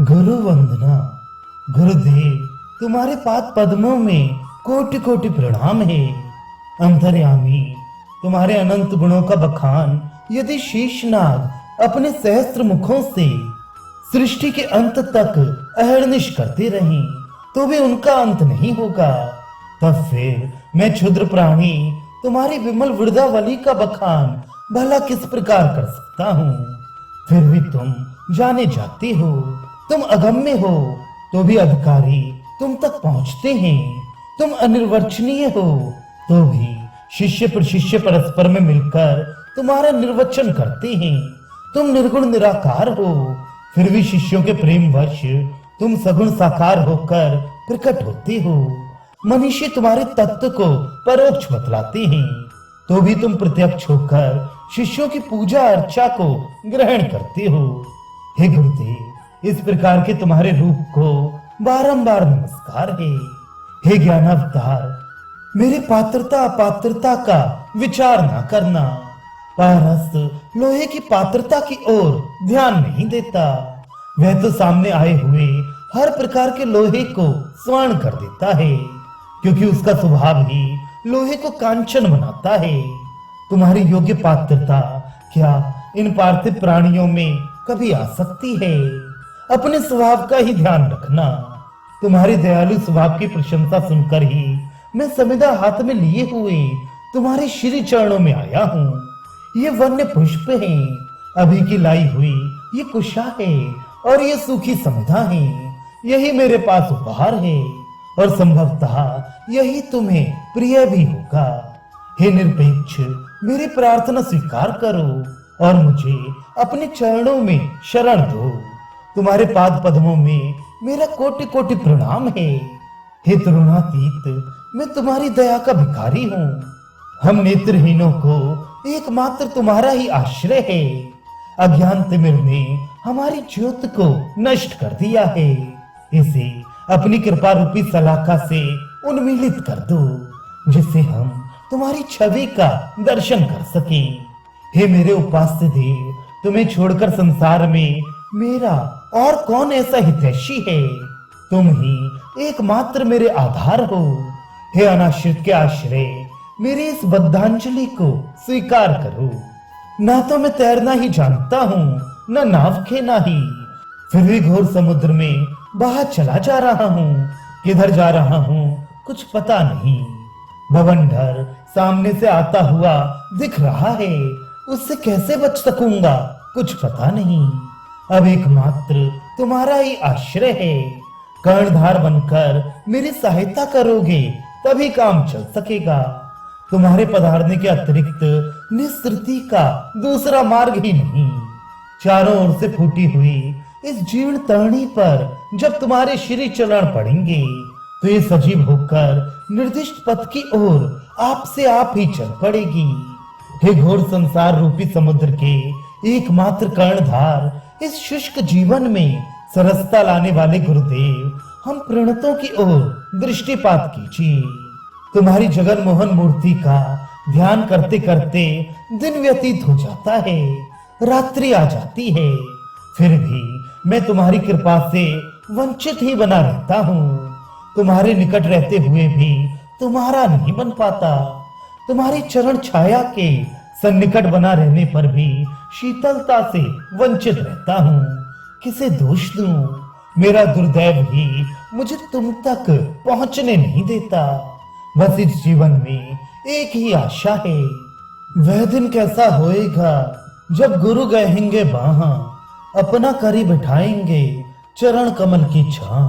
गुरु वंदना। गुरुदेव, तुम्हारे पाद पद्मों में कोटि कोटि प्रणाम है। अंतर्यामी, तुम्हारे अनंत गुणों का बखान यदि शीशनाग अपने सहस्त्र मुखों से सृष्टि के अंत तक अहर्निश करते रहें तो भी उनका अंत नहीं होगा। तब फिर मैं क्षुद्र प्राणी तुम्हारी विमल वृद्धावली का बखान भला किस प्रकार कर सकता हूँ। फिर भी तुम जाने जाते हो, तुम अगम्य हो, तो भी अधिकारी तुम तक पहुंचते हैं। तुम अनिर्वचनीय हो, तो भी शिष्य प्रशिष्य परस्पर में मिलकर तुम्हारा निर्वचन करते हैं। तुम निर्गुण निराकार हो, फिर भी शिष्यों के प्रेम वश तुम सगुण साकार होकर प्रकट होते हो। मनीषी तुम्हारे तत्व को परोक्ष बतलाते हैं, तो भी तुम प्रत्यक्ष होकर शिष्यों की पूजा अर्चा को ग्रहण करते हो। हे गुरुदेव, इस प्रकार के तुम्हारे रूप को बारंबार नमस्कार है। हे ज्ञानावतार, मेरी पात्रता अपात्रता का विचार ना करना। पारस लोहे की पात्रता की ओर ध्यान नहीं देता, वह तो सामने आए हुए हर प्रकार के लोहे को स्वर्ण कर देता है, क्योंकि उसका स्वभाव ही लोहे को कांचन बनाता है। तुम्हारी योग्य पात्रता क्या इन पार्थिव प्राणियों में कभी आ सकती है? अपने स्वभाव का ही ध्यान रखना। तुम्हारी दयालु स्वभाव की प्रशंसा सुनकर ही मैं समिधा हाथ में लिए हुए तुम्हारे श्री चरणों में आया हूँ। ये वन्य पुष्प है, अभी की लाई हुई ये कुशा है, और ये सूखी समिधा है। यही मेरे पास उपहार है, और संभवतः यही तुम्हें प्रिय भी होगा। हे निरपेक्ष, मेरी प्रार्थना स्वीकार करो और मुझे अपने चरणों में शरण दो। तुम्हारे पाद पद्मों में मेरा कोटि कोटि प्रणाम है। हे तरुणातीत, मैं तुम्हारी दया का भिखारी हूँ। हम नेत्रहीनों को एकमात्र तुम्हारा ही आश्रय है। अज्ञान तिमिर ने हमारी ज्योत को नष्ट कर दिया है। इसे अपनी कृपा रूपी सलाखा से उन्मीलित कर दो, जिससे हम तुम्हारी छवि का दर्शन कर सके। हे मेरे उपास्य देव, तुम्हें छोड़कर संसार में मेरा और कौन ऐसा हितैषी है? तुम ही एकमात्र मेरे आधार हो। हे अनाश्रित के आश्रय, मेरी इस बद्धांजलि को स्वीकार करो। ना तो मैं तैरना ही जानता हूँ, न नाव खेना ही, फिर भी घोर समुद्र में बाहर चला जा रहा हूँ। किधर जा रहा हूँ कुछ पता नहीं। भवंडर सामने से आता हुआ दिख रहा है, उससे कैसे बच सकूंगा कुछ पता नहीं। अब एकमात्र तुम्हारा ही आश्रय है। कर्णधार बनकर मेरी सहायता करोगे तभी काम चल सकेगा। तुम्हारे पधारने के अतिरिक्त निस्तृति का दूसरा मार्ग ही नहीं। चारों ओर से फूटी हुई इस जीर्ण तरणी पर जब तुम्हारे श्री चरण पड़ेंगे, तो ये सजीव होकर निर्दिष्ट पथ की ओर आपसे आप ही चल पड़ेगी। हे घोर संसार रूपी समुद्र के एकमात्र कर्णधार, इस शुष्क जीवन में सरसता लाने वाले गुरुदेव, हम प्रणतों की ओर दृष्टिपात कीजिए। तुम्हारी जगन मोहन मूर्ति का ध्यान करते करते दिन व्यतीत हो जाता है, रात्रि आ जाती है, फिर भी मैं तुम्हारी कृपा से वंचित ही बना रहता हूँ। तुम्हारे निकट रहते हुए भी तुम्हारा नहीं बन पाता। तुम्हारी चरण छाया के सन्निकट बना रहने पर भी शीतलता से वंचित रहता हूँ। किसे दोष दूं? मेरा दुर्दैव ही मुझे तुम तक पहुंचने नहीं देता। बस इस जीवन में एक ही आशा है, वह दिन कैसा होएगा जब गुरु गहेंगे बाहां, अपना करी बिठाएंगे चरण कमल की छां।